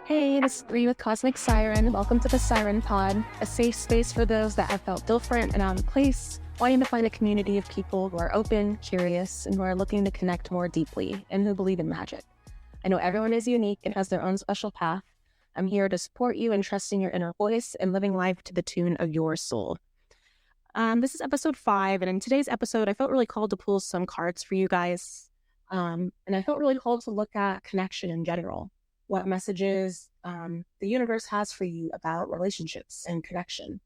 Hey, this is Bree with Cosmic Siren. Welcome to the Siren Pod, a safe space for those that have felt different and out of place, wanting to find a community of people who are open, curious, and who are looking to connect more deeply and who believe in magic. I know everyone is unique and has their own special path. I'm here to support you in trusting your inner voice and living life to the tune of your soul. This is episode 5, and in today's episode, I felt really called to pull some cards for you guys. And I felt really called to look at connection in general. What messages the universe has for you about relationships and connection.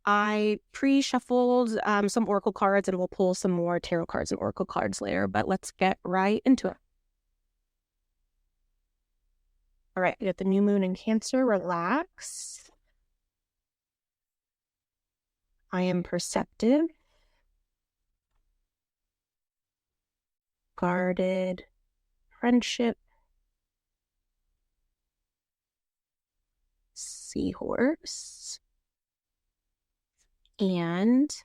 I pre-shuffled some oracle cards, and we'll pull some more tarot cards and oracle cards later, but let's get right into it. All right, we got the new moon in Cancer. Relax. I am perceptive, guarded, friendship, seahorse, and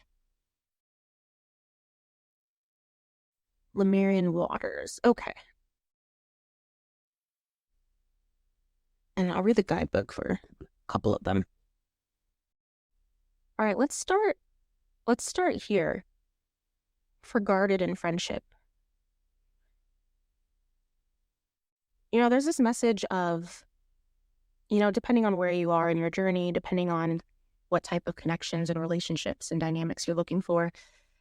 Lemurian waters. Okay. And I'll read the guidebook for a couple of them. All right, let's start here for guarded and friendship. You know, there's this message of, you know, depending on where you are in your journey, depending on what type of connections and relationships and dynamics you're looking for,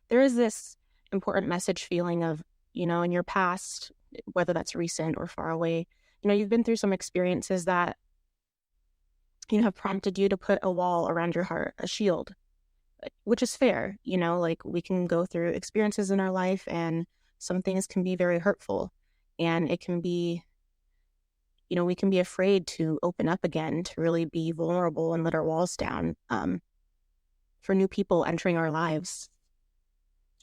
there is this important message feeling of, you know, in your past, whether that's recent or far away, you know, you've been through some experiences that, you know, have prompted you to put a wall around your heart, a shield, which is fair. You know, like we can go through experiences in our life and some things can be very hurtful, and it can be, you know, we can be afraid to open up again, to really be vulnerable and let our walls down for new people entering our lives.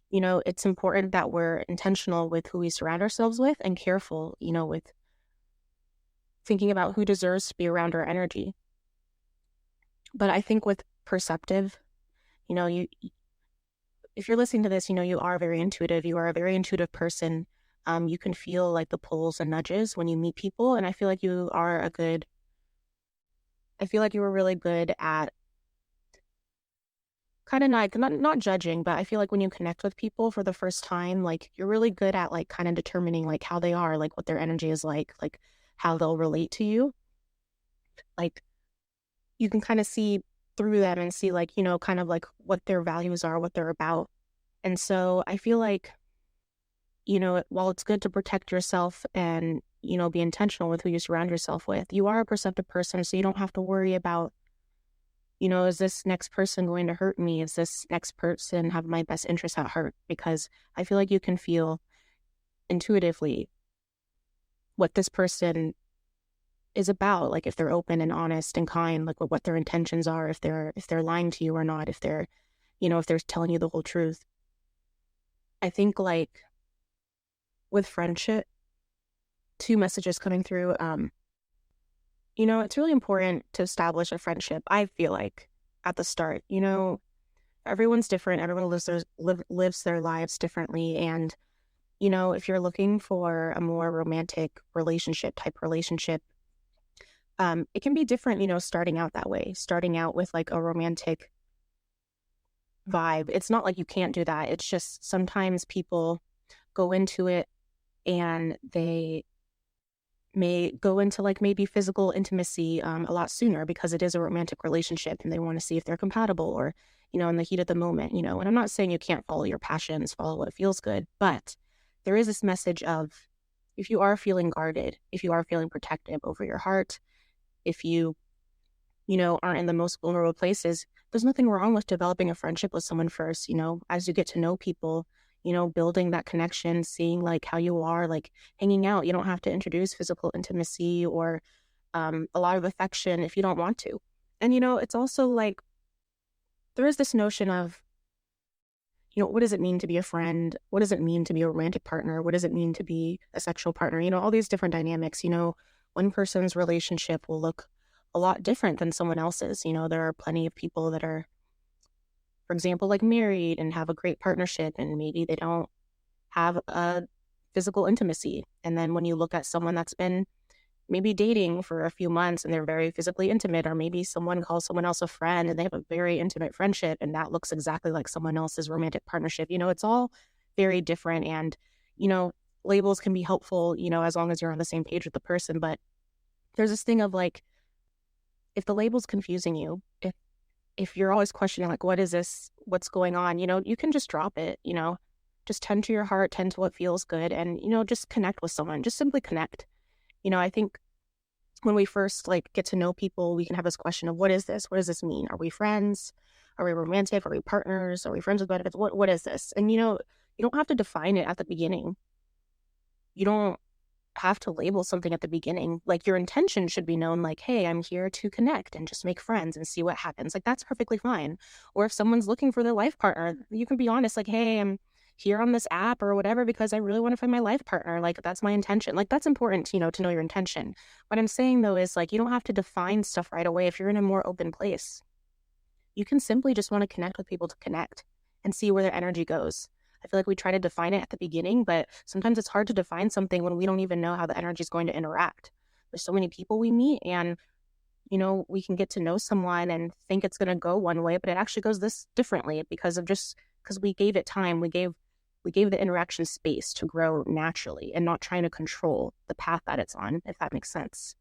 You know, it's important that we're intentional with who we surround ourselves with and careful, you know, with thinking about who deserves to be around our energy. But I think with perceptive, you know, if you're listening to this, you know, you are very intuitive. You are a very intuitive person. You can feel like the pulls and nudges when you meet people. And I feel like you were really good at kind of not judging, but I feel like when you connect with people for the first time, like you're really good at like kind of determining like how they are, like what their energy is like how they'll relate to you. Like you can kind of see through them and see like, you know, kind of like what their values are, what they're about. And so I feel like, you know, while it's good to protect yourself and, you know, be intentional with who you surround yourself with, you are a perceptive person, so you don't have to worry about, you know, is this next person going to hurt me? Is this next person have my best interest at heart? Because I feel like you can feel intuitively what this person is about, like if they're open and honest and kind, like what their intentions are, if they're lying to you or not, if they're, you know, if they're telling you the whole truth. I think like with friendship, 2 messages coming through. You know, it's really important to establish a friendship, I feel like, at the start. You know, everyone's different. Everyone lives their lives differently. And, you know, if you're looking for a more romantic relationship, it can be different, you know, starting out that way, starting out with like a romantic vibe. It's not like you can't do that. It's just sometimes people go into it and they may go into like maybe physical intimacy a lot sooner because it is a romantic relationship and they want to see if they're compatible or, you know, in the heat of the moment, you know. And I'm not saying you can't follow your passions, follow what feels good, but there is this message of if you are feeling guarded, if you are feeling protective over your heart, if you know, aren't in the most vulnerable places, there's nothing wrong with developing a friendship with someone first, you know, as you get to know people, you know, building that connection, seeing like how you are, like hanging out. You don't have to introduce physical intimacy or a lot of affection if you don't want to. And, you know, it's also like there is this notion of, you know, what does it mean to be a friend? What does it mean to be a romantic partner? What does it mean to be a sexual partner? You know, all these different dynamics. You know, one person's relationship will look a lot different than someone else's. You know, there are plenty of people that are, for example, like married and have a great partnership, and maybe they don't have a physical intimacy. And then when you look at someone that's been maybe dating for a few months and they're very physically intimate, or maybe someone calls someone else a friend and they have a very intimate friendship and that looks exactly like someone else's romantic partnership. It's all very different, and, labels can be helpful, as long as you're on the same page with the person. But there's this thing of like, if the label's confusing you, if you're always questioning like, what is this? What's going on? You can just drop it, just tend to your heart, tend to what feels good, and, just connect with someone, just simply connect. I think when we first like get to know people, we can have this question of, what is this? What does this mean? Are we friends? Are we romantic? Are we partners? Are we friends with benefits? What is this? And, you don't have to define it at the beginning. You don't have to label something at the beginning. Like, your intention should be known, like, hey, I'm here to connect and just make friends and see what happens. Like, that's perfectly fine. Or if someone's looking for their life partner, you can be honest, like, hey, I'm here on this app or whatever because I really want to find my life partner. Like, that's my intention. Like, that's important, to know your intention. What I'm saying though is, like, you don't have to define stuff right away. If you're in a more open place, you can simply just want to connect with people to connect and see where their energy goes. I feel like we try to define it at the beginning, but sometimes it's hard to define something when we don't even know how the energy is going to interact. There's so many people we meet, and, we can get to know someone and think it's going to go one way, but it actually goes this differently because we gave it time. We gave the interaction space to grow naturally and not trying to control the path that it's on, if that makes sense.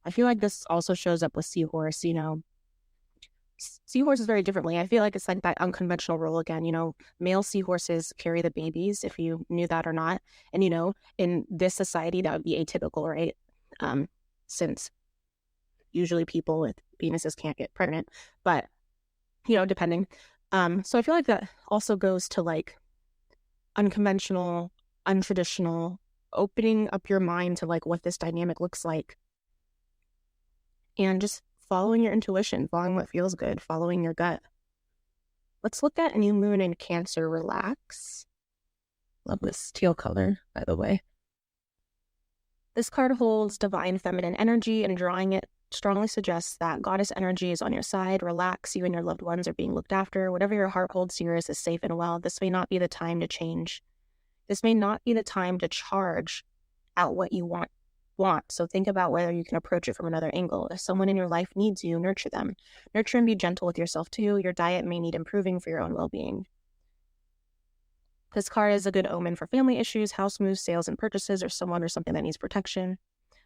I feel like this also shows up with Seahorse. Seahorses very differently. I feel like it's like that unconventional role again. Male seahorses carry the babies, if you knew that or not. And, in this society, that would be atypical, right? Since usually people with penises can't get pregnant, but, depending. So I feel like that also goes to like unconventional, untraditional, opening up your mind to like what this dynamic looks like, and just following your intuition, following what feels good, following your gut. Let's look at new moon in Cancer. Relax. Love this teal color, by the way. This card holds divine feminine energy, and drawing it strongly suggests that goddess energy is on your side. Relax, you and your loved ones are being looked after. Whatever your heart holds dearest is safe and well. This may not be the time to change. This may not be the time to charge out what you want. So think about whether you can approach it from another angle. If someone in your life needs you, nurture them. Nurture and be gentle with yourself too. Your diet may need improving for your own well-being. This card is a good omen for family issues, house moves, sales and purchases, or someone or something that needs protection.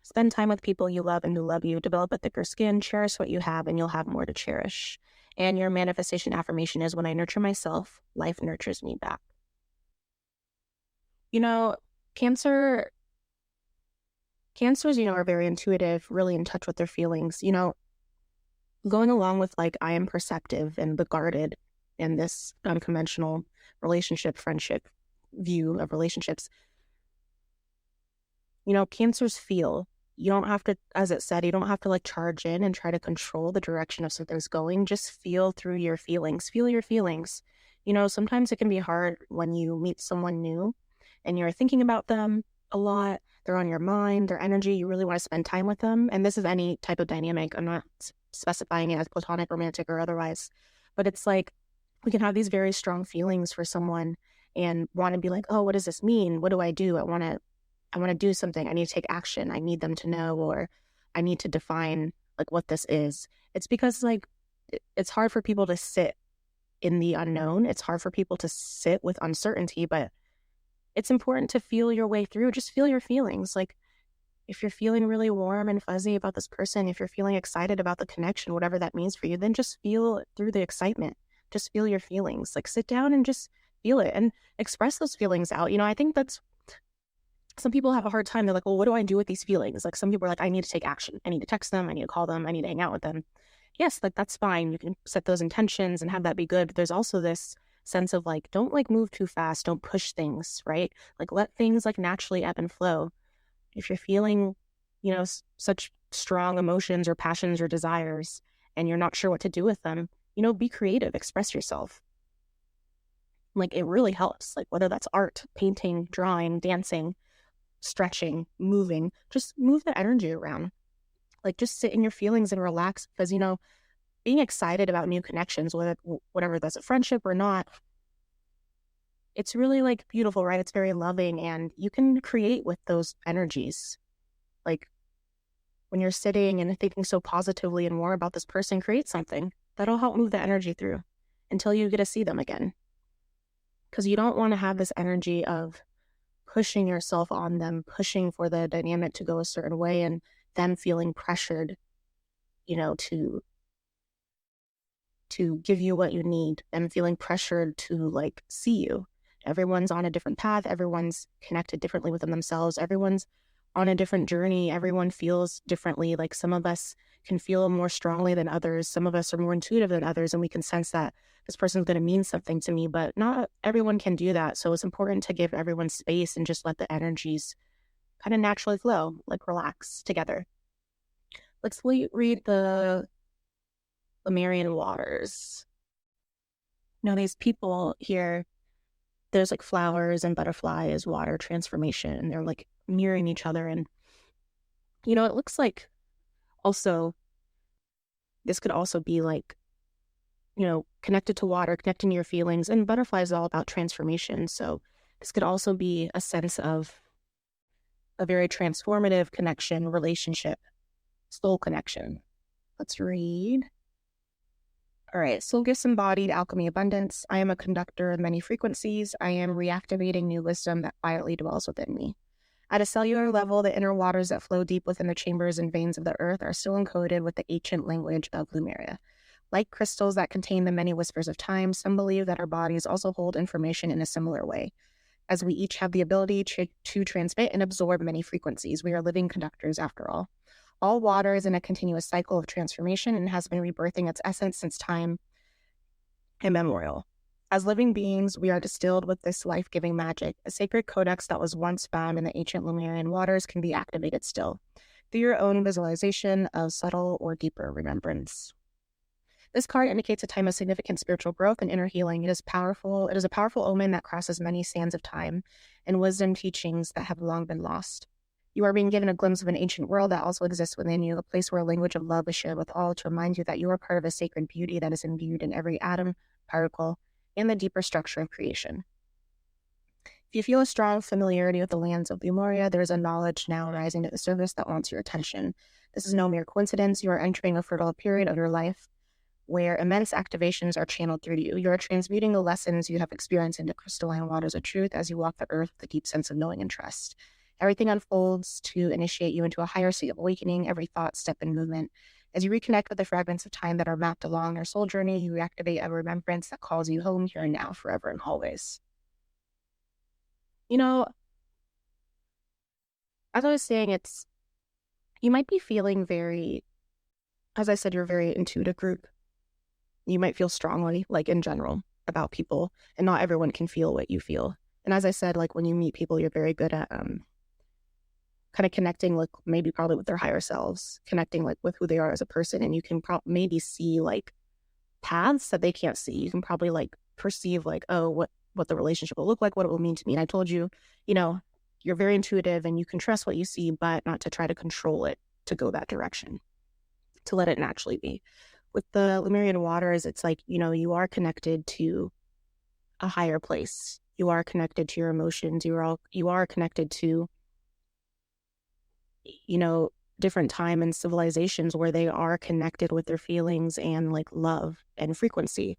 Spend time with people you love and who love you. Develop a thicker skin. Cherish what you have, and you'll have more to cherish. And your manifestation affirmation is, when I nurture myself, life nurtures me back. Cancers, are very intuitive, really in touch with their feelings. Going along with like, I am perceptive and the guarded in this unconventional relationship, friendship view of relationships. Cancers feel. You don't have to, as it said, you don't have to like charge in and try to control the direction of something's going. Just feel through your feelings. Feel your feelings. Sometimes it can be hard when you meet someone new and you're thinking about them a lot. They're on your mind, their energy, you really want to spend time with them. And this is any type of dynamic. I'm not specifying it as platonic, romantic, or otherwise. But it's like, we can have these very strong feelings for someone and want to be like, oh, what does this mean? What do? I want to do something. I need to take action. I need them to know, or I need to define like what this is. It's because like, it's hard for people to sit in the unknown. It's hard for people to sit with uncertainty, but it's important to feel your way through. Just feel your feelings. Like, if you're feeling really warm and fuzzy about this person, if you're feeling excited about the connection, whatever that means for you, then just feel through the excitement. Just feel your feelings. Like, sit down and just feel it and express those feelings out. I think that's, some people have a hard time. They're like, well, what do I do with these feelings? Like, some people are like, I need to take action. I need to text them. I need to call them. I need to hang out with them. Yes, like, that's fine. You can set those intentions and have that be good. But there's also this sense of like, don't like move too fast. Don't push things, right? Like, let things like naturally ebb and flow. If you're feeling, such strong emotions or passions or desires, and you're not sure what to do with them, be creative, express yourself. Like, it really helps. Like, whether that's art, painting, drawing, dancing, stretching, moving, just move the energy around. Like, just sit in your feelings and relax, because, being excited about new connections, whatever that's a friendship or not, it's really like beautiful, right? It's very loving, and you can create with those energies. Like, When you're sitting and thinking so positively and more about this person, create something that'll help move the energy through until you get to see them again. Because you don't want to have this energy of pushing yourself on them, pushing for the dynamic to go a certain way and them feeling pressured, to give you what you need, them feeling pressured to like see you. Everyone's on a different path. Everyone's connected differently within themselves. Everyone's on a different journey. Everyone feels differently. Like some of us can feel more strongly than others. Some of us are more intuitive than others, and we can sense that this person's going to mean something to me, but not everyone can do that. So it's important to give everyone space and just let the energies kind of naturally flow, like relax together. Let's read the Lemurian waters. These people here, there's like flowers and butterflies, water transformation, and they're like mirroring each other. And, it looks like also, this could also be like, connected to water, connecting to your feelings. And butterflies is all about transformation. So this could also be a sense of a very transformative connection, relationship, soul connection. Let's read. All right, soul gifts embodied, alchemy, abundance. I am a conductor of many frequencies. I am reactivating new wisdom that quietly dwells within me. At a cellular level, the inner waters that flow deep within the chambers and veins of the earth are still encoded with the ancient language of Lemuria. Like crystals that contain the many whispers of time, some believe that our bodies also hold information in a similar way. As we each have the ability to transmit and absorb many frequencies, we are living conductors after all. All water is in a continuous cycle of transformation and has been rebirthing its essence since time immemorial. As living beings, we are distilled with this life-giving magic. A sacred codex that was once found in the ancient Lemurian waters can be activated still, through your own visualization of subtle or deeper remembrance. This card indicates a time of significant spiritual growth and inner healing. It is powerful. It is a powerful omen that crosses many sands of time and wisdom teachings that have long been lost. You are being given a glimpse of an ancient world that also exists within you, a place where a language of love is shared with all, to remind you that you are part of a sacred beauty that is imbued in every atom, particle, and the deeper structure of creation. If you feel a strong familiarity with the lands of Lemuria, there is a knowledge now rising to the surface that wants your attention. This is no mere coincidence. You are entering a fertile period of your life where immense activations are channeled through you. You are transmuting the lessons you have experienced into crystalline waters of truth as you walk the earth with a deep sense of knowing and trust. Everything unfolds to initiate you into a higher state of awakening, every thought, step, and movement. As you reconnect with the fragments of time that are mapped along your soul journey, you reactivate a remembrance that calls you home here and now, forever and always. As I was saying, you might be feeling very, as I said, you're a very intuitive group. You might feel strongly, like in general, about people, and not everyone can feel what you feel. And as I said, like when you meet people, you're very good at kind of connecting, like maybe probably with their higher selves, connecting like with who they are as a person, and you can maybe see like paths that they can't see. You can probably like perceive like, oh, what the relationship will look like, what it will mean to me. And I told you, you're very intuitive and you can trust what you see, but not to try to control it to go that direction, to let it naturally be. With the Lemurian waters, it's like, you are connected to a higher place. You are connected to your emotions. You are connected to, different time and civilizations where they are connected with their feelings and like love and frequency.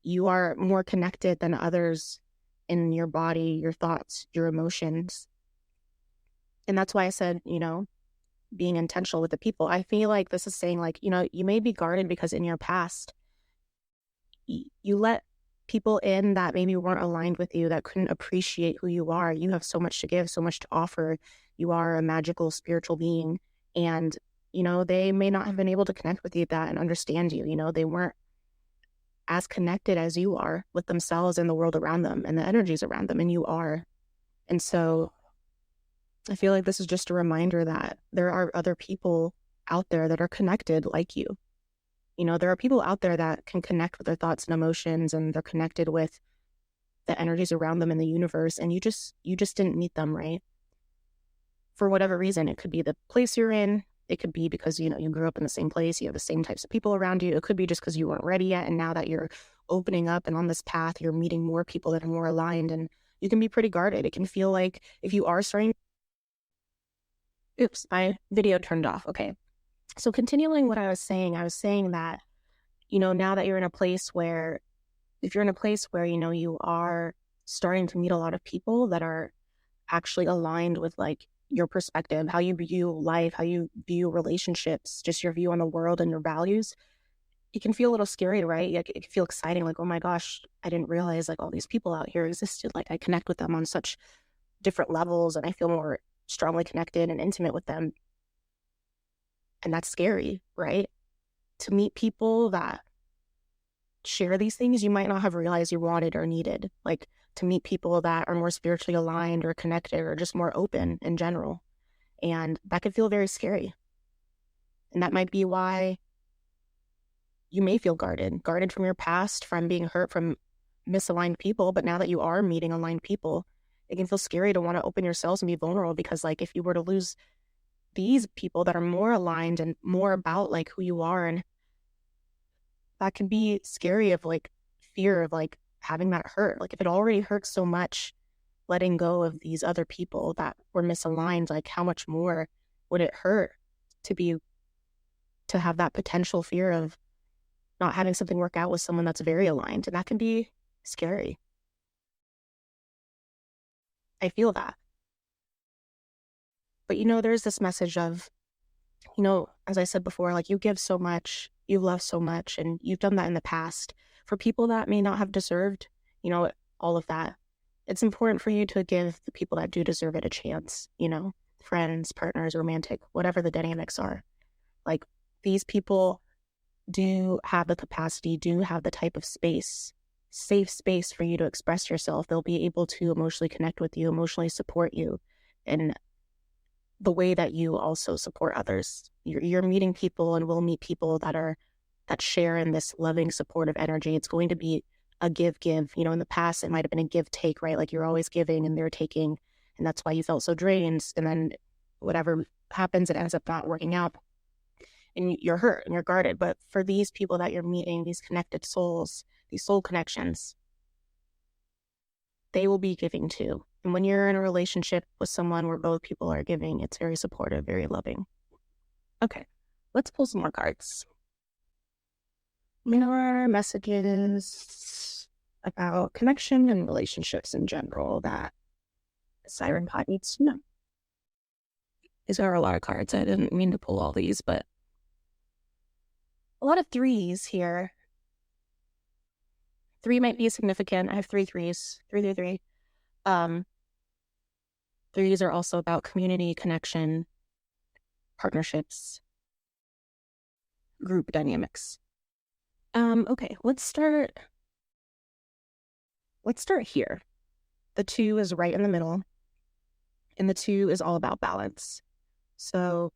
You are more connected than others in your body, your thoughts, your emotions. And that's why I said, being intentional with the people. I feel like this is saying like, you may be guarded because in your past, you let people in that maybe weren't aligned with you, that couldn't appreciate who you are. You have so much to give, so much to offer. You are a magical spiritual being. And, they may not have been able to connect with you that and understand you. They weren't as connected as you are with themselves and the world around them and the energies around them. And you are. And so I feel like this is just a reminder that there are other people out there that are connected like you. There are people out there that can connect with their thoughts and emotions, and they're connected with the energies around them in the universe, and you just didn't meet them, right? For whatever reason. It could be the place you're in. It could be because, you grew up in the same place. You have the same types of people around you. It could be just because you weren't ready yet, and now that you're opening up and on this path, you're meeting more people that are more aligned, and you can be pretty guarded. It can feel like if you are starting Oops, my video turned off. Okay. So continuing what I was saying that, now that you're in a place where, if you're in a place where, you are starting to meet a lot of people that are actually aligned with like your perspective, how you view life, how you view relationships, just your view on the world and your values, it can feel a little scary, right? Like, it can feel exciting. Like, oh my gosh, I didn't realize like all these people out here existed. Like, I connect with them on such different levels and I feel more strongly connected and intimate with them. And that's scary, right? To meet people that share these things you might not have realized you wanted or needed. Like, to meet people that are more spiritually aligned or connected or just more open in general. And that could feel very scary. And that might be why you may feel guarded from your past, from being hurt from misaligned people. But now that you are meeting aligned people, it can feel scary to want to open yourselves and be vulnerable, because like, if you were to lose these people that are more aligned and more about like who you are, and that can be scary, of like fear of like having that hurt. Like, if it already hurts so much letting go of these other people that were misaligned, like how much more would it hurt to have that potential fear of not having something work out with someone that's very aligned? And that can be scary. I feel that. But there's this message of, as I said before, like, you give so much, you love so much, and you've done that in the past for people that may not have deserved, all of that. It's important for you to give the people that do deserve it a chance, friends, partners, romantic, whatever the dynamics are. Like, these people do have the capacity, do have the type of space, safe space for you to express yourself. They'll be able to emotionally connect with you, emotionally support you in the way that you also support others. You're meeting people and will meet people that share in this loving, supportive energy. It's going to be a give. In the past, it might have been a give take, right? Like, you're always giving and they're taking, and that's why you felt so drained. And then whatever happens, it ends up not working out, and you're hurt and you're guarded. But for these people that you're meeting, these connected souls, these soul connections, they will be giving too. And when you're in a relationship with someone where both people are giving, it's very supportive, very loving. Okay, let's pull some more cards. More messages about connection and relationships in general that the Siren Pot needs to know. These are a lot of cards. I didn't mean to pull all these, but a lot of threes here. 3 might be significant. I have 3 threes. 3. Threes are also about community, connection, partnerships, group dynamics. Okay, let's start here. The 2 is right in the middle, and the 2 is all about balance. So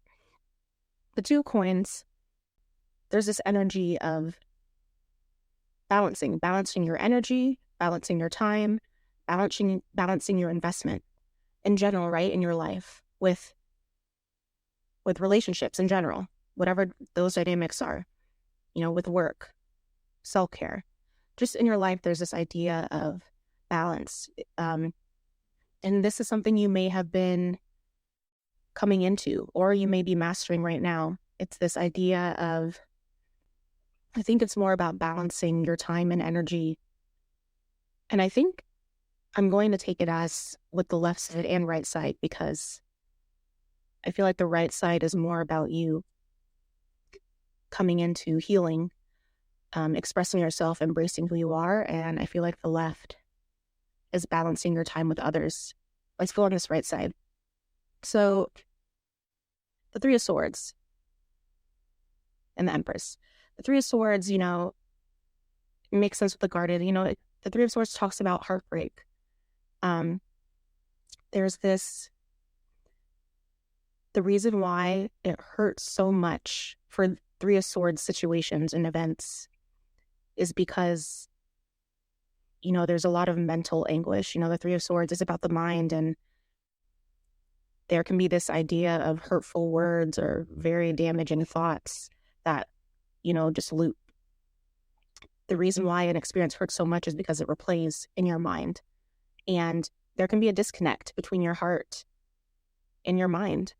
the 2 coins, there's this energy of balancing your energy, balancing your time, balancing your investment in general, right, in your life, with relationships in general, whatever those dynamics are, with work, self-care, just in your life. There's this idea of balance, and this is something you may have been coming into, or you may be mastering right now. It's this idea of, I think it's more about balancing your time and energy. And I think I'm going to take it as with the left side and right side, because I feel like the right side is more about you coming into healing, expressing yourself, embracing who you are. And I feel like the left is balancing your time with others. Let's go on this right side. So the 3 of Swords and the Empress. The 3 of Swords, makes sense with the guarded. The 3 of Swords talks about heartbreak. There's the reason why it hurts so much for 3 of Swords situations and events is because, there's a lot of mental anguish. The 3 of Swords is about the mind, and there can be this idea of hurtful words or very damaging thoughts that, just loop. The reason why an experience hurts so much is because it replays in your mind. And there can be a disconnect between your heart and your mind.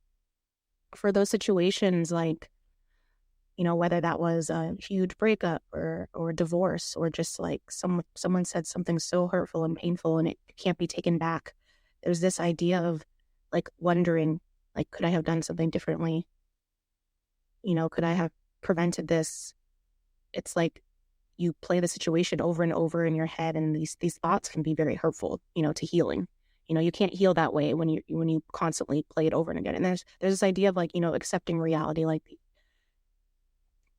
for those situations, like, whether that was a huge breakup or divorce, or just like someone said something so hurtful and painful and it can't be taken back. There's this idea of like wondering, like, could I have done something differently? Could I have prevented this? It's like you play the situation over and over in your head, and these thoughts can be very hurtful, to healing. You can't heal that way when you constantly play it over and again. And there's this idea of like, accepting reality, like,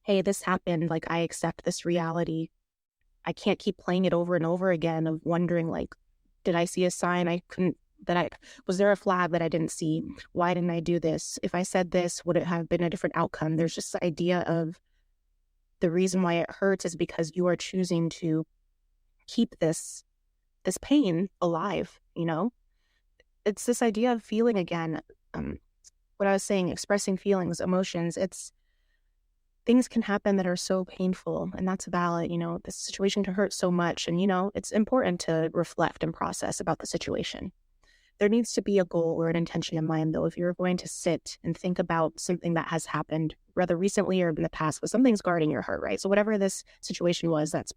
hey, this happened, like I accept this reality. I can't keep playing it over and over again of wondering, like, did I see a sign I couldn't, was there a flag that I didn't see? Why didn't I do this? If I said this, would it have been a different outcome? There's just the idea of the reason why it hurts is because you are choosing to keep this pain alive, It's this idea of feeling again. What I was saying, expressing feelings, emotions, things can happen that are so painful, and that's valid. The situation can hurt so much, and, it's important to reflect and process about the situation. There needs to be a goal or an intention in mind, though, if you're going to sit and think about something that has happened, whether recently or in the past, but something's guarding your heart, right? So whatever this situation was that's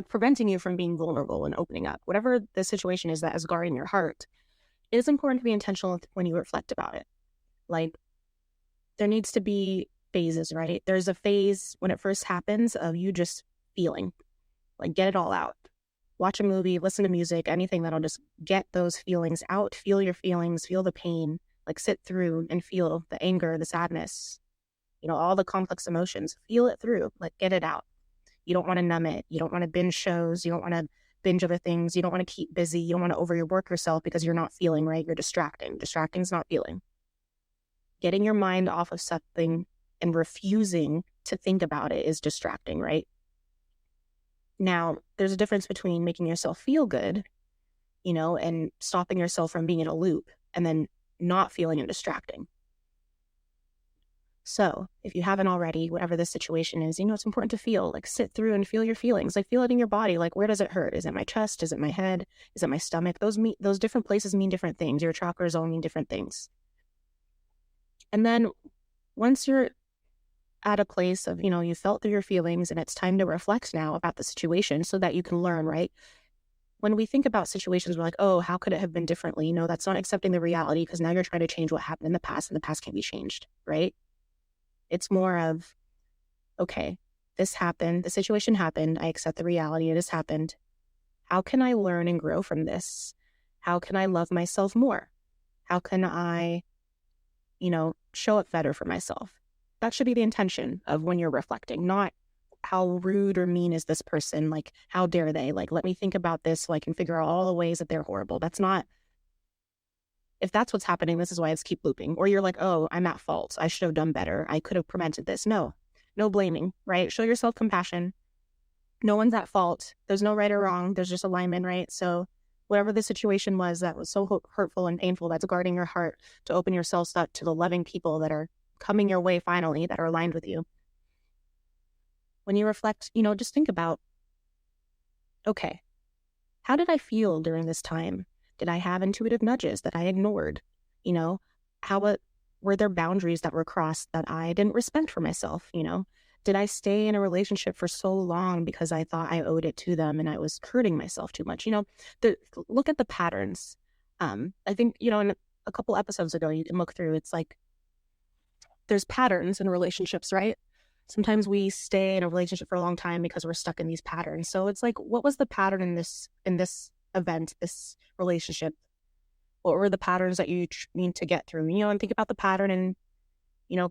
preventing you from being vulnerable and opening up, whatever the situation is that is guarding your heart, it is important to be intentional when you reflect about it. Like, there needs to be phases, right? There's a phase when it first happens of you just feeling, like, get it all out. Watch a movie, listen to music, anything that'll just get those feelings out. Feel your feelings, feel the pain, like sit through and feel the anger, the sadness, all the complex emotions. Feel it through, like get it out. You don't want to numb it. You don't want to binge shows. You don't want to binge other things. You don't want to keep busy. You don't want to overwork yourself because you're not feeling, right? You're distracting. Distracting is not feeling. Getting your mind off of something and refusing to think about it is distracting, right? Now, there's a difference between making yourself feel good, and stopping yourself from being in a loop and then not feeling and distracting. So if you haven't already, whatever the situation is, it's important to feel, like sit through and feel your feelings, like feel it in your body. Like, where does it hurt? Is it my chest? Is it my head? Is it my stomach? Those different places mean different things. Your chakras all mean different things. And then once you're at a place of, you felt through your feelings and it's time to reflect now about the situation so that you can learn, right? When we think about situations, we're like, oh, how could it have been differently? That's not accepting the reality, because now you're trying to change what happened in the past, and the past can't be changed, right? It's more of, okay, this happened, the situation happened, I accept the reality, it has happened. How can I learn and grow from this? How can I love myself more? How can I, show up better for myself? That should be the intention of when you're reflecting, not how rude or mean is this person? Like, how dare they? Like, let me think about this so I can figure out all the ways that they're horrible. That's not, if that's what's happening, this is why it's keep looping. Or you're like, oh, I'm at fault. I should have done better. I could have prevented this. No blaming, right? Show yourself compassion. No one's at fault. There's no right or wrong. There's just alignment, right? So whatever the situation was that was so hurtful and painful, that's guarding your heart, to open yourself up to the loving people that are coming your way finally, that are aligned with you. When you reflect, just think about, okay, how did I feel during this time? Did I have intuitive nudges that I ignored? Were there boundaries that were crossed that I didn't respect for myself? Did I stay in a relationship for so long because I thought I owed it to them and I was hurting myself too much? Look at the patterns. I think, in a couple episodes ago, you can look through, it's like, there's patterns in relationships, right? Sometimes we stay in a relationship for a long time because we're stuck in these patterns. So it's like, what was the pattern in this event, this relationship? What were the patterns that you need to get through? And think about the pattern and,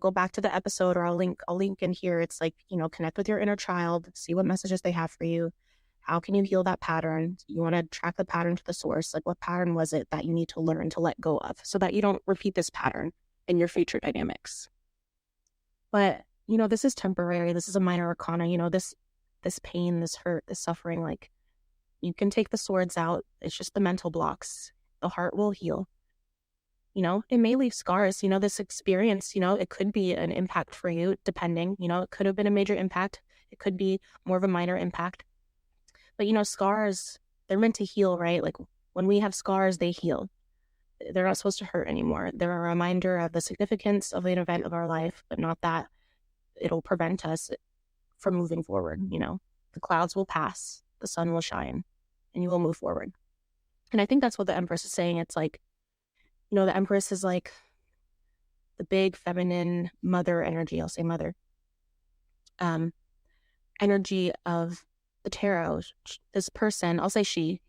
go back to the episode, or I'll link in here. It's like, connect with your inner child, see what messages they have for you. How can you heal that pattern? You want to track the pattern to the source. Like, what pattern was it that you need to learn to let go of so that you don't repeat this pattern in your future dynamics? But, this is temporary. This is a minor arcana. This pain, this hurt, this suffering, like, you can take the swords out. It's just the mental blocks. The heart will heal. It may leave scars. This experience, it could be an impact for you, depending. It could have been a major impact. It could be more of a minor impact. But, scars, they're meant to heal, right? Like, when we have scars, they heal. they're not supposed to hurt anymore. They're a reminder of the significance of an event of our life, but not that it'll prevent us from moving forward. The clouds will pass, the sun will shine, and you will move forward. And I think that's what the Empress is saying. It's like, the Empress is like the big feminine mother energy. I'll say mother energy of the tarot. This person, I'll say she,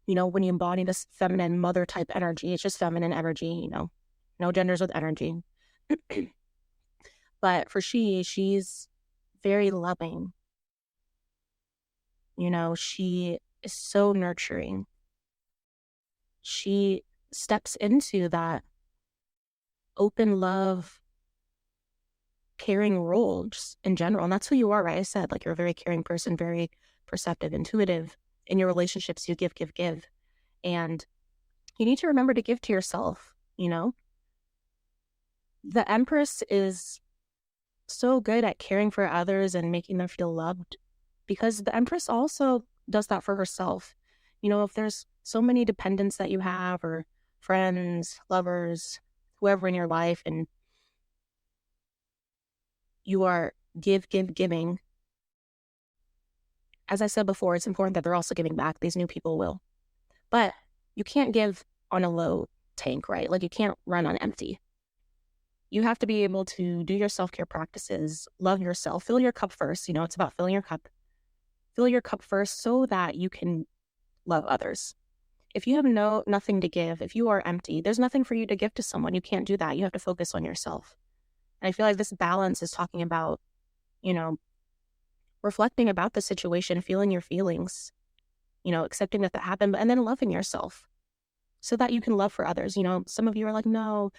when you embody this feminine mother type energy, it's just feminine energy, no genders with energy. But for she's very loving. She is so nurturing. She steps into that open love, caring role just in general. And that's who you are, right? I said, like, you're a very caring person, very perceptive, intuitive. In your relationships, you give. And you need to remember to give to yourself, The Empress is so good at caring for others and making them feel loved, because the Empress also does that for herself. If there's so many dependents that you have, or friends, lovers, whoever in your life, and you are giving, as I said before, it's important that they're also giving back. These new people will. But you can't give on a low tank, right? Like, you can't run on empty. You have to be able to do your self-care practices, love yourself, fill your cup first. It's about filling your cup. Fill your cup first so that you can love others. If you have nothing to give, if you are empty, there's nothing for you to give to someone. You can't do that. You have to focus on yourself. And I feel like this balance is talking about, reflecting about the situation, feeling your feelings, accepting that happened, and then loving yourself so that you can love for others. Some of you are like, no,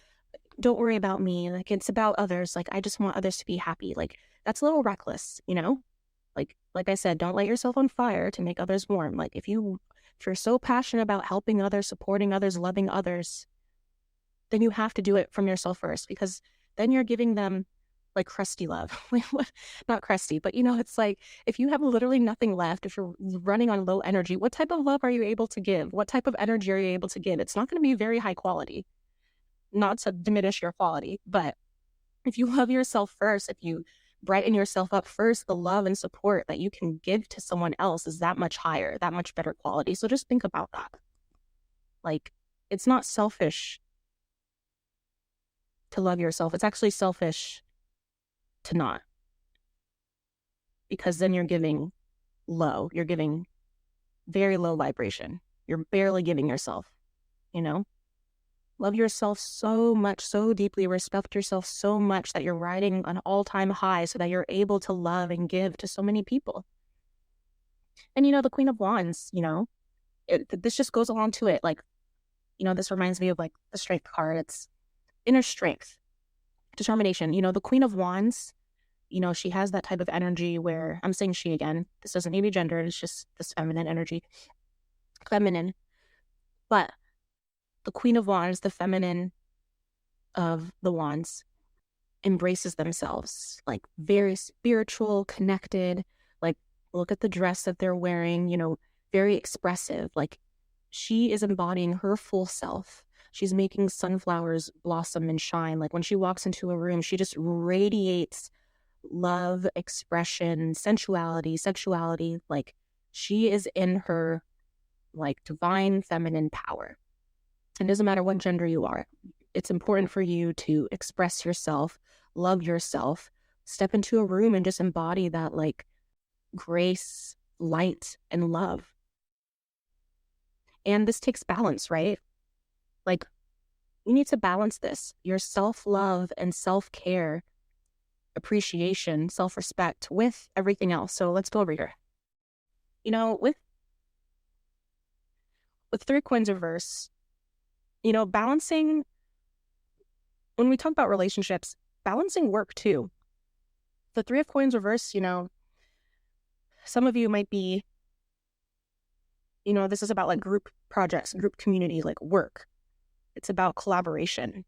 don't worry about me. Like, it's about others. Like, I just want others to be happy. Like, that's a little reckless, Like I said, don't light yourself on fire to make others warm. Like, if you're so passionate about helping others, supporting others, loving others, then you have to do it from yourself first, because then you're giving them like crusty love. Not crusty, but it's like, if you have literally nothing left, if you're running on low energy, what type of love are you able to give? What type of energy are you able to give? It's not going to be very high quality, not to diminish your quality, but if you love yourself first, if you brighten yourself up first, the love and support that you can give to someone else is that much higher, that much better quality. So just think about that. Like, it's not selfish to love yourself. It's actually selfish to not. Because then you're giving low. You're giving very low vibration. You're barely giving yourself, Love yourself so much, so deeply. Respect yourself so much that you're riding an all-time high so that you're able to love and give to so many people. And, the Queen of Wands, this just goes along to it. Like, this reminds me of like the Strength card. It's inner strength, determination. The Queen of Wands, she has that type of energy where, I'm saying she again, this doesn't need to be gendered, it's just this feminine energy. Feminine. But the Queen of Wands, the feminine of the wands, embraces themselves, like very spiritual, connected, like, look at the dress that they're wearing, very expressive. Like, she is embodying her full self. She's making sunflowers blossom and shine. Like, when she walks into a room, she just radiates love, expression, sensuality, sexuality. Like, she is in her, like, divine feminine power. It doesn't matter what gender you are. It's important for you to express yourself, love yourself, step into a room and just embody that, like, grace, light, and love. And this takes balance, right? Like, you need to balance this, your self-love and self-care, appreciation, self-respect with everything else. So let's go over here. With 3 coins reverse, balancing, when we talk about relationships, balancing work too. The 3 of coins reverse, some of you might be, this is about like group projects, group community, like work. It's about collaboration,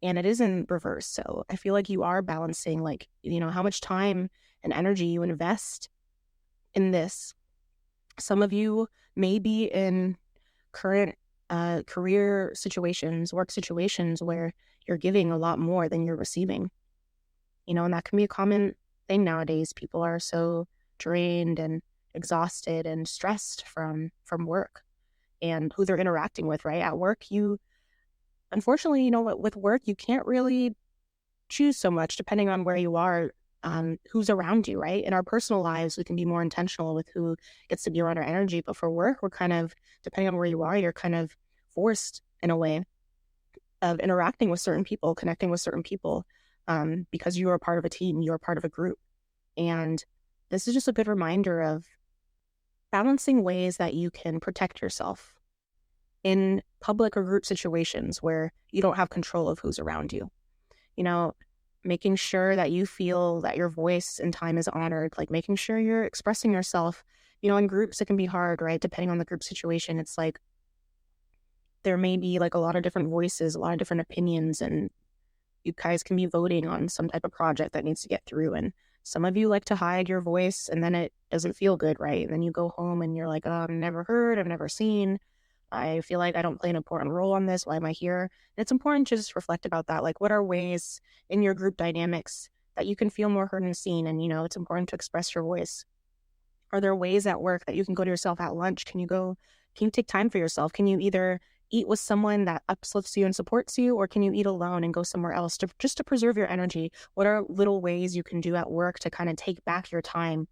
and it is in reverse. So I feel like you are balancing, like, how much time and energy you invest in this. Some of you may be in current career situations, work situations where you're giving a lot more than you're receiving. And that can be a common thing nowadays. People are so drained and exhausted and stressed from work and who they're interacting with, right? At work, unfortunately, with work, you can't really choose so much depending on where you are, who's around you, right? In our personal lives, we can be more intentional with who gets to be around our energy. But for work, we're kind of, depending on where you are, you're kind of forced in a way of interacting with certain people, connecting with certain people, because you are part of a team, you're part of a group. And this is just a good reminder of balancing ways that you can protect yourself in public or group situations where you don't have control of who's around you. Making sure that you feel that your voice and time is honored, like making sure you're expressing yourself. In groups, it can be hard, right? Depending on the group situation, it's like there may be like a lot of different voices, a lot of different opinions, and you guys can be voting on some type of project that needs to get through. And some of you like to hide your voice, and then it doesn't feel good, right? And then you go home and you're like, oh, I've never heard, I've never seen. I feel like I don't play an important role on this. Why am I here? And it's important to just reflect about that. Like, what are ways in your group dynamics that you can feel more heard and seen? And, it's important to express your voice. Are there ways at work that you can go to yourself at lunch? Can you take time for yourself? Can you either eat with someone that uplifts you and supports you, or can you eat alone and go somewhere else just to preserve your energy? What are little ways you can do at work to kind of take back your time?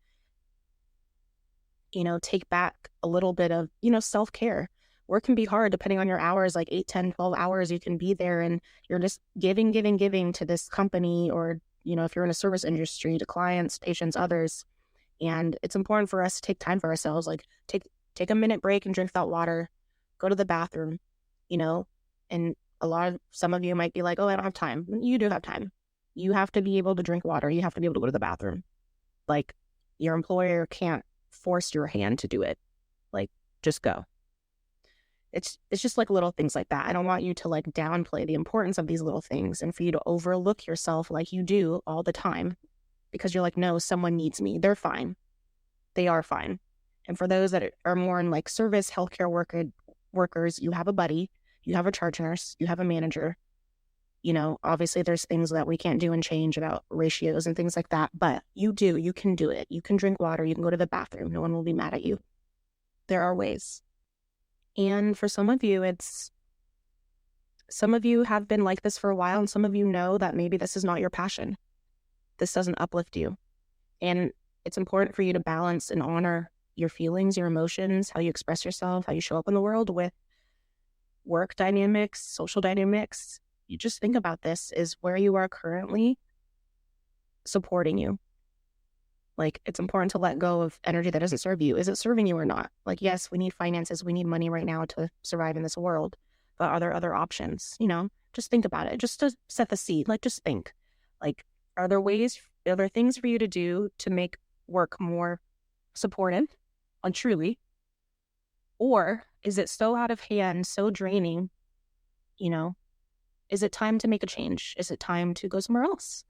Take back a little bit of, self-care. Work can be hard depending on your hours, like 8, 10, 12 hours. You can be there and you're just giving to this company, or, if you're in a service industry, to clients, patients, others. And it's important for us to take time for ourselves, like take a minute break and drink that water, go to the bathroom, and some of you might be like, oh, I don't have time. You do have time. You have to be able to drink water. You have to be able to go to the bathroom. Like, your employer can't force your hand to do it. Like, just go. It's just like little things like that. I don't want you to like downplay the importance of these little things and for you to overlook yourself like you do all the time, because you're like, no, someone needs me. They're fine. They are fine. And for those that are more in like service healthcare workers, you have a buddy, you have a charge nurse, you have a manager. Obviously there's things that we can't do and change about ratios and things like that, but you can do it. You can drink water, you can go to the bathroom. No one will be mad at you. There are ways. And for some of you, some of you have been like this for a while, and some of you know that maybe this is not your passion. This doesn't uplift you. And it's important for you to balance and honor your feelings, your emotions, how you express yourself, how you show up in the world with work dynamics, social dynamics. You just think about this. Is where you are currently supporting you? Like, it's important to let go of energy that doesn't serve you. Is it serving you or not? Like, yes, we need finances. We need money right now to survive in this world. But are there other options? Just think about it. Just to set the seed. Like, just think. Like, are there things for you to do to make work more supportive and truly? Or is it so out of hand, so draining? Is it time to make a change? Is it time to go somewhere else?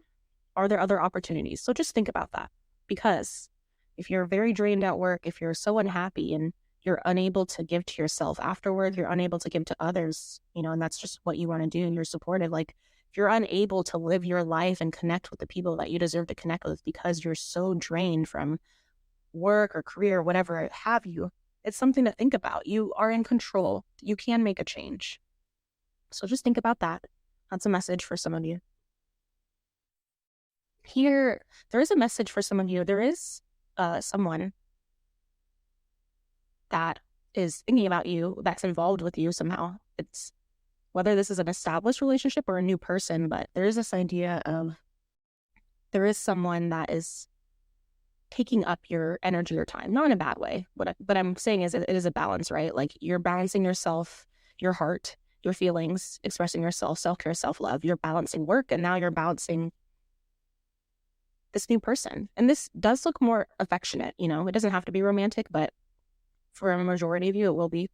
Are there other opportunities? So just think about that. Because if you're very drained at work, if you're so unhappy and you're unable to give to yourself afterward, you're unable to give to others, and that's just what you want to do and you're supportive. Like, if you're unable to live your life and connect with the people that you deserve to connect with because you're so drained from work or career, whatever have you, it's something to think about. You are in control. You can make a change. So just think about that. That's a message for some of you. Here, there is a message for some of you. There is someone that is thinking about you, that's involved with you somehow. It's whether this is an established relationship or a new person, but there is this idea of there is someone that is taking up your energy or time, not in a bad way. What I'm saying is it is a balance, right? Like, you're balancing yourself, your heart, your feelings, expressing yourself, self-care, self-love. You're balancing work, and now you're balancing this new person. And this does look more affectionate, it doesn't have to be romantic, but for a majority of you, it will be.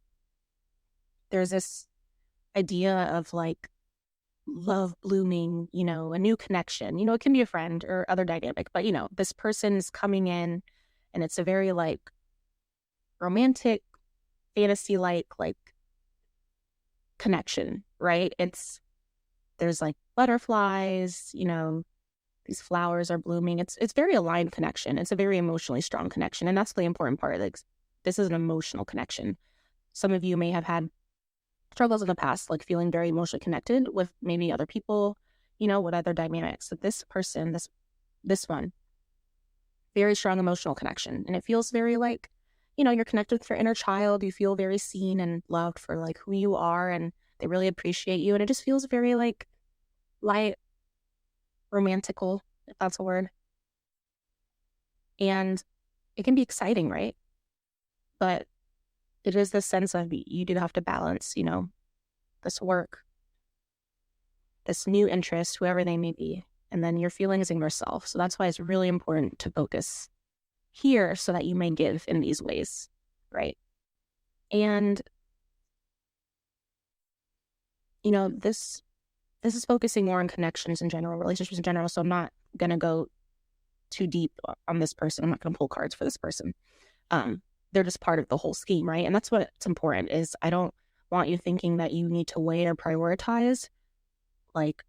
There's this idea of like love blooming, a new connection. It can be a friend or other dynamic, but this person's coming in and it's a very like romantic, fantasy like connection, right? There's like butterflies, these flowers are blooming. It's very aligned connection. It's a very emotionally strong connection. And that's the important part. Like, this is an emotional connection. Some of you may have had struggles in the past, like feeling very emotionally connected with maybe other people, with other dynamics. So this person, this one, very strong emotional connection. And it feels very like, you're connected with your inner child. You feel very seen and loved for like who you are, and they really appreciate you. And it just feels very like light, romantical, if that's a word. And it can be exciting, right? But it is this sense of you do have to balance, this work, this new interest, whoever they may be, and then your feelings and yourself. So that's why it's really important to focus here so that you may give in these ways, right? And, this is focusing more on connections in general, relationships in general. So I'm not going to go too deep on this person. I'm not going to pull cards for this person. They're just part of the whole scheme, right? And that's what's important is I don't want you thinking that you need to weigh or prioritize like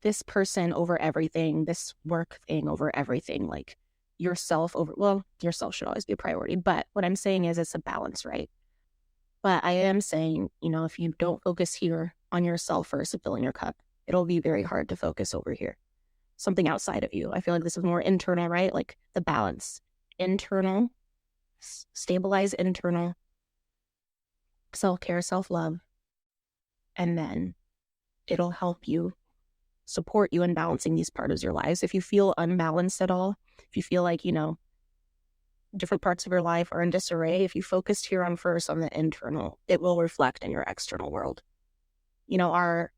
this person over everything, this work thing over everything, like yourself should always be a priority. But what I'm saying is it's a balance, right? But I am saying, if you don't focus here on yourself first and filling your cup, it'll be very hard to focus over here. Something outside of you. I feel like this is more internal, right? Like the balance. Internal, stabilize internal, self-care, self-love. And then it'll help you, support you in balancing these parts of your lives. If you feel unbalanced at all, if you feel like, different parts of your life are in disarray, if you focused here on first on the internal, it will reflect in your external world. Our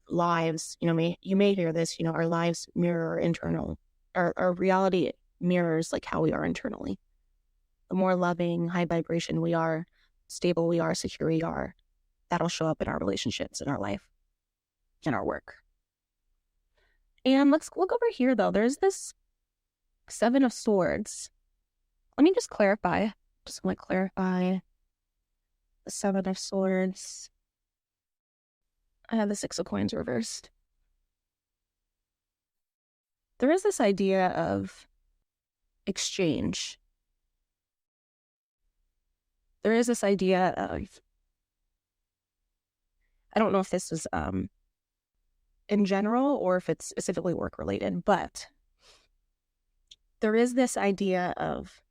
lives, you may hear this, our lives mirror our internal, our reality mirrors like how we are internally. The more loving, high vibration we are, stable we are, secure we are, that'll show up in our relationships, in our life, in our work. And let's look over here though. There's this 7 of Swords. Let me just clarify. Just want to clarify the 7 of Swords. I have the 6 of Coins reversed. There is this idea of exchange. There is this idea of, I don't know if this is in general or if it's specifically work related, but there is this idea of,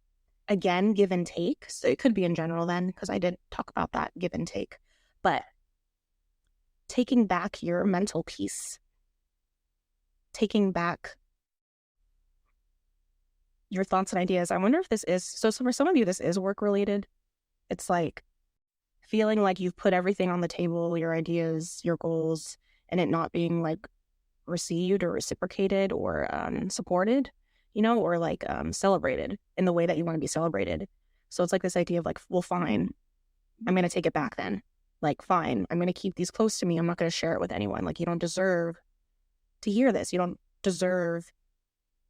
again, give and take. So it could be in general then, because I did talk about that, give and take. But taking back your mental peace, taking back your thoughts and ideas. I wonder if this is, so for some of you, this is work related. It's like feeling like you've put everything on the table, your ideas, your goals, and it not being like received or reciprocated or supported, or like celebrated in the way that you want to be celebrated. So it's like this idea of like, well, fine, I'm going to take it back then. Like, fine, I'm going to keep these close to me. I'm not going to share it with anyone. Like, you don't deserve to hear this. You don't deserve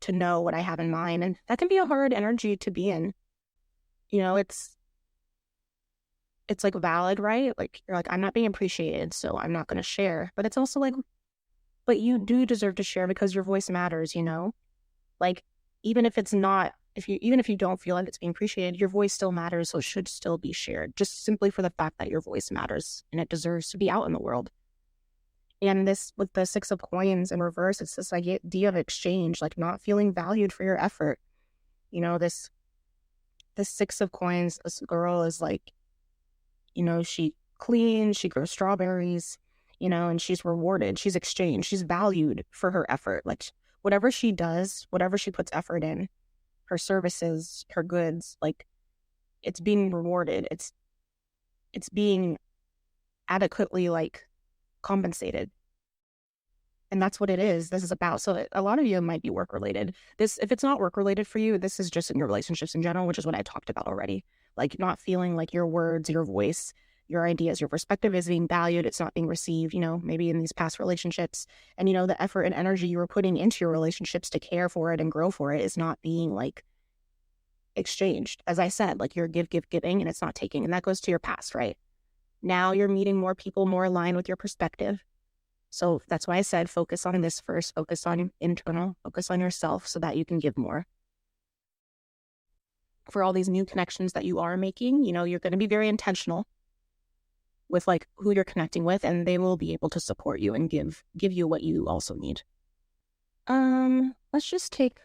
to know what I have in mind. And that can be a hard energy to be in. It's like valid, right? Like, you're like, I'm not being appreciated, so I'm not going to share. But it's also like, but you do deserve to share because your voice matters, Like, even if it's not, even if you don't feel like it's being appreciated, your voice still matters, so it should still be shared, just simply for the fact that your voice matters and it deserves to be out in the world. And this, with the 6 of Coins in reverse, it's this idea of exchange, like not feeling valued for your effort. This 6 of Coins, this girl is like, she cleans, she grows strawberries, and she's rewarded, she's exchanged, she's valued for her effort. Like, whatever she does, whatever she puts effort in, her services, her goods, like, it's being rewarded. It's being adequately, like, compensated. And that's what it is. This is about. So a lot of you might be work related. If it's not work related for you, this is just in your relationships in general, which is what I talked about already. Like, not feeling like your words, your voice, your ideas, your perspective is being valued. It's not being received, maybe in these past relationships. And, the effort and energy you were putting into your relationships to care for it and grow for it is not being like exchanged. As I said, like, you're giving and it's not taking. And that goes to your past, right? Now you're meeting more people more aligned with your perspective. So that's why I said focus on this first, focus on internal, focus on yourself so that you can give more. For all these new connections that you are making, you're going to be very intentional with like who you're connecting with, and they will be able to support you and give you what you also need. Let's just take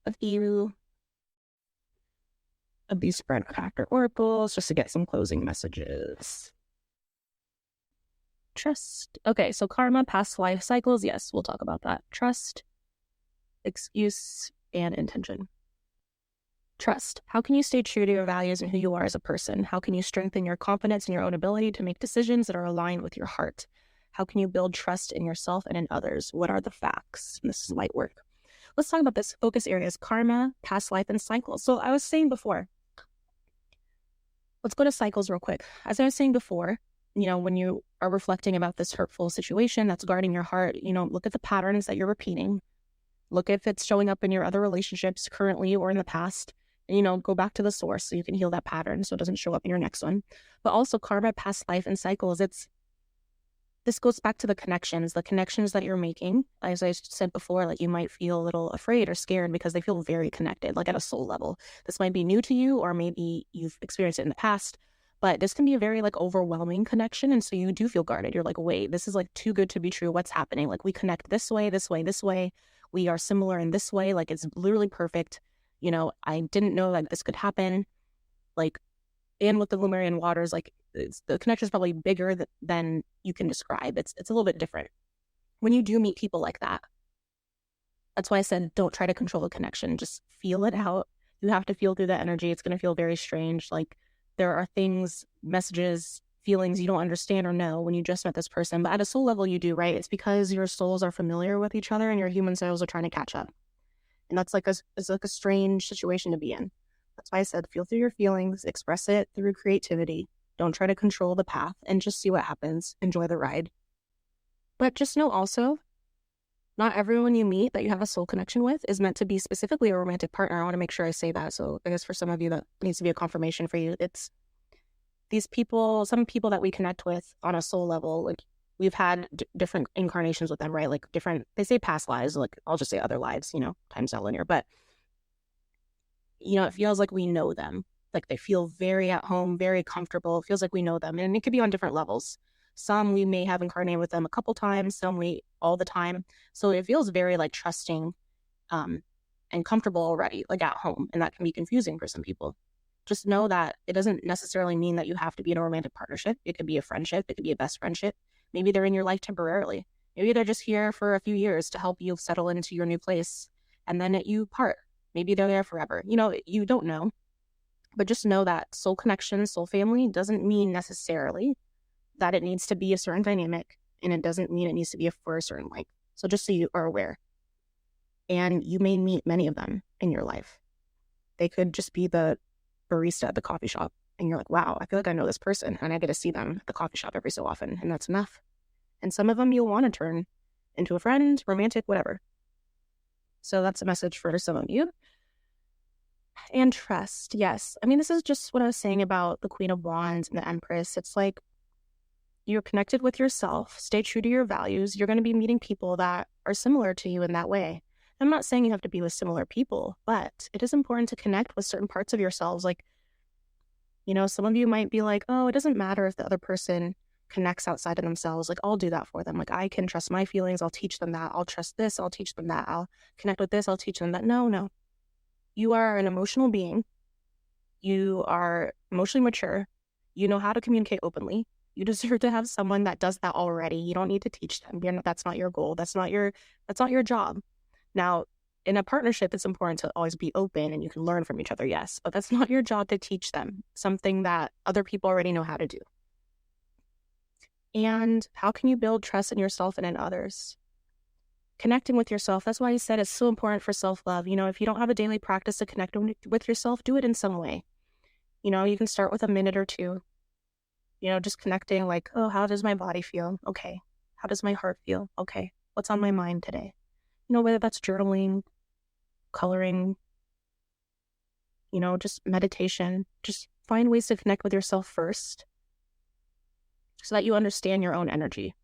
a few of these spread cracker oracles just to get some closing messages. Trust. Okay, so karma, past life cycles. Yes, we'll talk about that. Trust, excuse, and intention. Trust. How can you stay true to your values and who you are as a person? How can you strengthen your confidence in your own ability to make decisions that are aligned with your heart? How can you build trust in yourself and in others? What are the facts? And this is light work. Let's talk about this. Focus areas: karma, past life, and cycles. So I was saying before, let's go to cycles real quick. As I was saying before, when you are reflecting about this hurtful situation that's guarding your heart, look at the patterns that you're repeating. Look if it's showing up in your other relationships currently or in the past. And, go back to the source so you can heal that pattern so it doesn't show up in your next one. But also karma, past life, and cycles. This goes back to the connections that you're making. As I said before, like you might feel a little afraid or scared because they feel very connected, like at a soul level. This might be new to you, or maybe you've experienced it in the past, but this can be a very like overwhelming connection. And so you do feel guarded. You're like, wait, this is like too good to be true. What's happening? Like we connect this way, this way, this way. We are similar in this way. Like it's literally perfect. I didn't know that this could happen. Like, and with the Lemurian waters, like the connection is probably bigger than you can describe. It's a little bit different when you do meet people like that. That's why I said don't try to control the connection. Just feel it out. You have to feel through that energy. It's going to feel very strange. Like there are things, messages, feelings you don't understand or know when you just met this person. But at a soul level, you do, right? It's because your souls are familiar with each other and your human souls are trying to catch up. And that's like a strange situation to be in. That's why I said feel through your feelings, express it through creativity. Don't try to control the path and just see what happens. Enjoy the ride. But just know also, not everyone you meet that you have a soul connection with is meant to be specifically a romantic partner. I want to make sure I say that. So I guess for some of you that needs to be a confirmation for you. It's these people, some people that we connect with on a soul level, like we've had different incarnations with them, right? Like different, they say past lives, like I'll just say other lives, time's not linear, but it feels like we know them. Like they feel very at home, very comfortable. It feels like we know them. And it could be on different levels. Some we may have incarnated with them a couple times, some we all the time. So it feels very like trusting and comfortable already, like at home. And that can be confusing for some people. Just know that it doesn't necessarily mean that you have to be in a romantic partnership. It could be a friendship. It could be a best friendship. Maybe they're in your life temporarily. Maybe they're just here for a few years to help you settle into your new place. And then you part. Maybe they're there forever. You don't know. But just know that soul connection, soul family doesn't mean necessarily that it needs to be a certain dynamic. And it doesn't mean it needs to be for a certain length. So just so you are aware. And you may meet many of them in your life. They could just be the barista at the coffee shop. And you're like, wow, I feel like I know this person. And I get to see them at the coffee shop every so often. And that's enough. And some of them you'll want to turn into a friend, romantic, whatever. So that's a message for some of you. And trust, yes. I mean, this is just what I was saying about the Queen of Wands and the Empress. It's like you're connected with yourself. Stay true to your values. You're going to be meeting people that are similar to you in that way. I'm not saying you have to be with similar people, but it is important to connect with certain parts of yourselves. Like, some of you might be like, oh, it doesn't matter if the other person connects outside of themselves. Like, I'll do that for them. Like, I can trust my feelings. I'll teach them that. I'll trust this. I'll teach them that. I'll connect with this. I'll teach them that. No. You are an emotional being. You are emotionally mature. You know how to communicate openly. You deserve to have someone that does that already. You don't need to teach them. That's not your goal. That's not your job. Now, in a partnership, it's important to always be open and you can learn from each other, yes, but that's not your job to teach them something that other people already know how to do. And how can you build trust in yourself and in others? Connecting with yourself. That's why I said it's so important for self-love. If you don't have a daily practice to connect with yourself, do it in some way. You can start with a minute or two, just connecting like, oh, how does my body feel? Okay. How does my heart feel? Okay. What's on my mind today? Whether that's journaling, coloring, just meditation, just find ways to connect with yourself first so that you understand your own energy.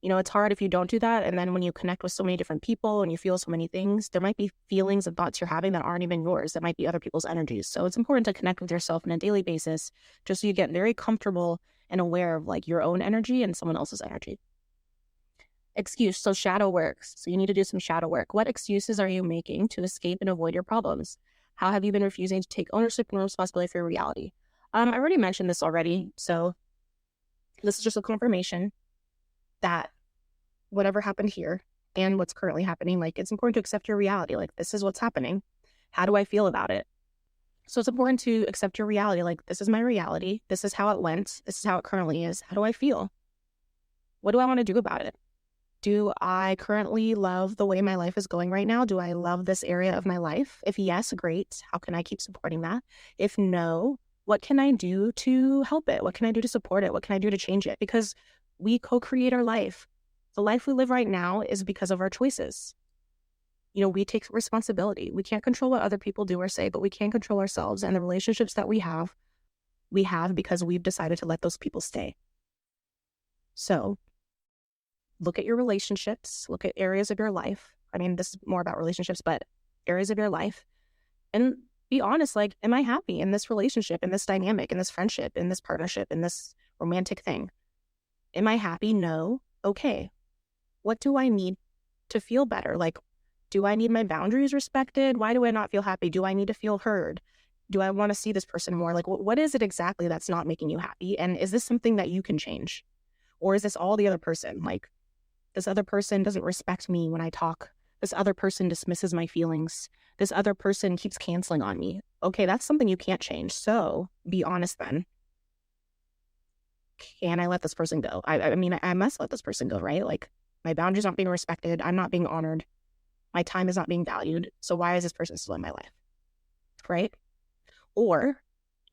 It's hard if you don't do that. And then when you connect with so many different people and you feel so many things, there might be feelings and thoughts you're having that aren't even yours. That might be other people's energies. So it's important to connect with yourself on a daily basis, just so you get very comfortable and aware of like your own energy and someone else's energy. Excuse. So shadow work. So you need to do some shadow work. What excuses are you making to escape and avoid your problems? How have you been refusing to take ownership and responsibility for your reality? I already mentioned this already. So this is just a confirmation that whatever happened here and what's currently happening, like, it's important to accept your reality. Like, this is what's happening. How do I feel about it? So it's important to accept your reality. Like, this is my reality. This is how it went. This is how it currently is. How do I feel? What do I want to do about it? Do I currently love the way my life is going right now? Do I love this area of my life? If yes, great. How can I keep supporting that? If no, what can I do to help it? What can I do to support it? What can I do to change it? Because we co-create our life. The life we live right now is because of our choices. We take responsibility. We can't control what other people do or say, but we can control ourselves, and the relationships that we have because we've decided to let those people stay. So look at your relationships, look at areas of your life. I mean, this is more about relationships, but areas of your life, and be honest. Like, am I happy in this relationship, in this dynamic, in this friendship, in this partnership, in this romantic thing? Am I happy? No. Okay. What do I need to feel better? Like, do I need my boundaries respected? Why do I not feel happy? Do I need to feel heard? Do I want to see this person more? Like, what is it exactly that's not making you happy? And is this something that you can change? Or is this all the other person? Like, this other person doesn't respect me when I talk. This other person dismisses my feelings. This other person keeps canceling on me. Okay, that's something you can't change. So be honest then. Can I let this person go? I mean, I must let this person go, right? Like, my boundaries aren't being respected. I'm not being honored. My time is not being valued. So why is this person still in my life? Right? Or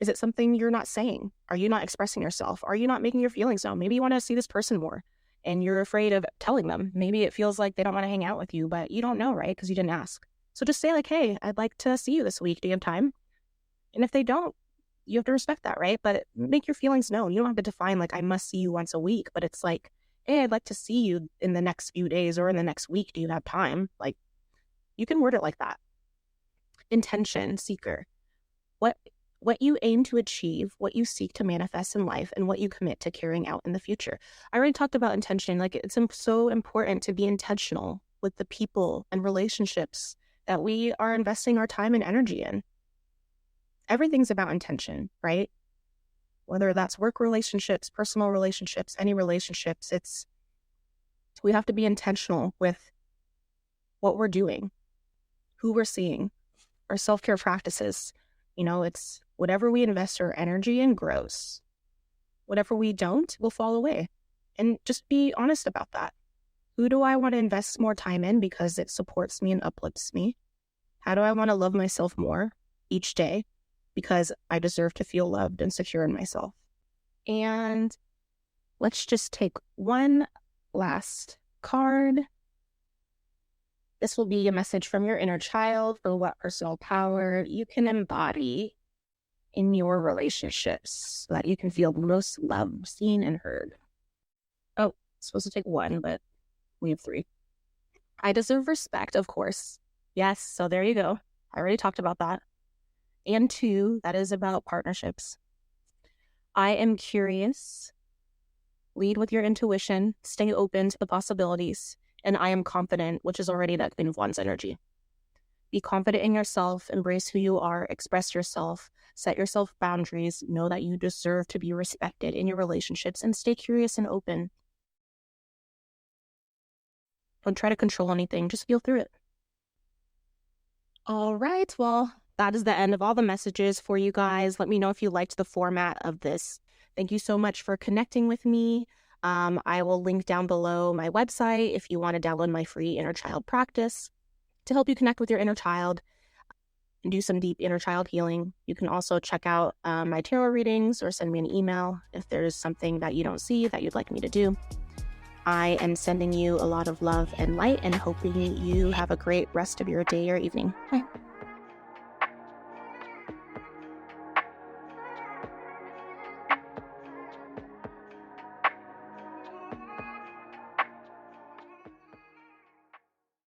is it something you're not saying? Are you not expressing yourself? Are you not making your feelings known? Maybe you want to see this person more and you're afraid of telling them. Maybe it feels like they don't want to hang out with you, but you don't know, right? Because you didn't ask. So just say like, hey, I'd like to see you this week. Do you have time? And if they don't, you have to respect that, right? But make your feelings known. You don't have to define like, I must see you once a week, but it's like, hey, I'd like to see you in the next few days or in the next week. Do you have time? Like, you can word it like that. Intention, seeker. What you aim to achieve, what you seek to manifest in life, and what you commit to carrying out in the future. I already talked about intention. Like, it's so important to be intentional with the people and relationships that we are investing our time and energy in. Everything's about intention, right? Whether that's work relationships, personal relationships, any relationships, we have to be intentional with what we're doing, who we're seeing, our self-care practices. It's whatever we invest our energy in grows. Whatever we don't will fall away. And just be honest about that. Who do I want to invest more time in because it supports me and uplifts me? How do I want to love myself more each day because I deserve to feel loved and secure in myself? And let's just take one last card. This will be a message from your inner child for what personal power you can embody in your relationships so that you can feel most loved, seen, and heard. Oh, it's supposed to take one, but we have 3. I deserve respect, of course. Yes, so there you go. I already talked about that. And 2, that is about partnerships. I am curious. Lead with your intuition. Stay open to the possibilities. And I am confident, which is already that Queen of Wands energy. Be confident in yourself, embrace who you are, express yourself, set yourself boundaries, know that you deserve to be respected in your relationships, and stay curious and open. Don't try to control anything, just feel through it. All right, well, that is the end of all the messages for you guys. Let me know if you liked the format of this. Thank you so much for connecting with me. I will link down below my website if you want to download my free inner child practice to help you connect with your inner child and do some deep inner child healing. You can also check out my tarot readings or send me an email if there's something that you don't see that you'd like me to do. I am sending you a lot of love and light and hoping you have a great rest of your day or evening. Bye.